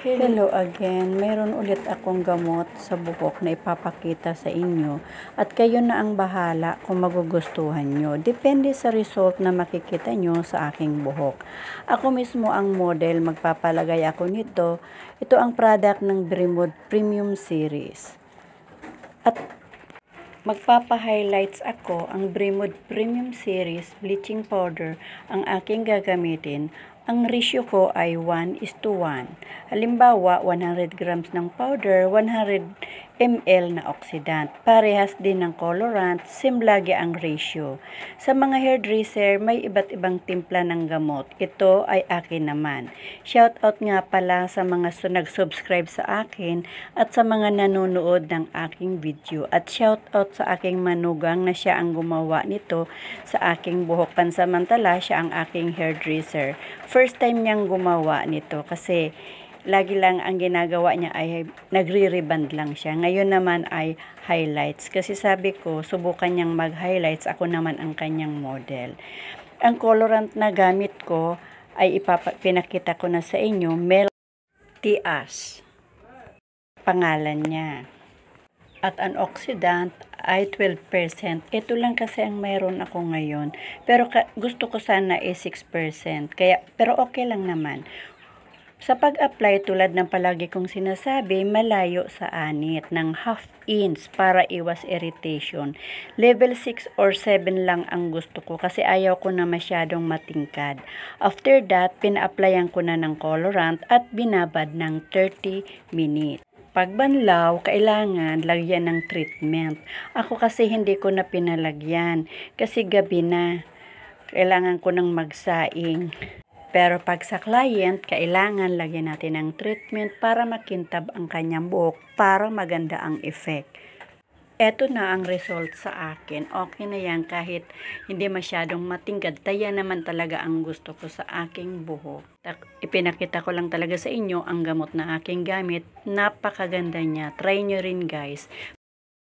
Hello again, mayroon ulit akong gamot sa buhok na ipapakita sa inyo at kayo na ang bahala kung magugustuhan nyo. Depende sa result na makikita nyo sa aking buhok. Ako mismo ang model, magpapalagay ako nito. Ito ang product ng Bremud Premium Series. At magpapa-highlights ako. Ang Bremud Premium Series Bleaching Powder ang aking gagamitin. Ang ratio ko ay 1:1. Halimbawa, 100 grams ng powder, 100 ml na oxidant. Parehas din ng colorant, same lagi ang ratio. Sa mga hairdresser, may iba't ibang timpla ng gamot. Ito ay akin naman. Shoutout nga pala sa mga nag-subscribe sa akin at sa mga nanonood ng aking video. At shoutout sa aking manugang na siya ang gumawa nito sa aking buhok. Pansamantala, siya ang aking hairdresser. First time niyang gumawa nito kasi lagi lang ang ginagawa niya ay nagre-reband lang siya. Ngayon naman ay highlights. Kasi sabi ko, subukan niyang mag-highlights. Ako naman ang kanyang model. Ang colorant na gamit ko ay pinakita ko na sa inyo. Melty Ash. Pangalan niya. At ang oxidant ay 12%. Ito lang kasi ang mayroon ako ngayon. Pero gusto ko sana ay 6%. Pero okay lang naman. Sa pag-apply, tulad ng palagi kong sinasabi, malayo sa anit ng 1/2 inch para iwas irritation. Level 6 or 7 lang ang gusto ko kasi ayaw ko na masyadong matingkad. After that, pina-applyan ko na ng colorant at binabad ng 30 minutes. Pagbanlaw, kailangan lagyan ng treatment. Ako kasi hindi ko na pinalagyan kasi gabi na. Kailangan ko nang magsaing. Pero pag sa client, kailangan lagyan natin ng treatment para makintab ang kanyang buhok para maganda ang effect. Eto na ang result sa akin. Okay na yan kahit hindi masyadong matingkad. Taya naman talaga ang gusto ko sa aking buhok. Ipinakita ko lang talaga sa inyo ang gamot na aking gamit. Napakaganda niya. Try nyo rin guys.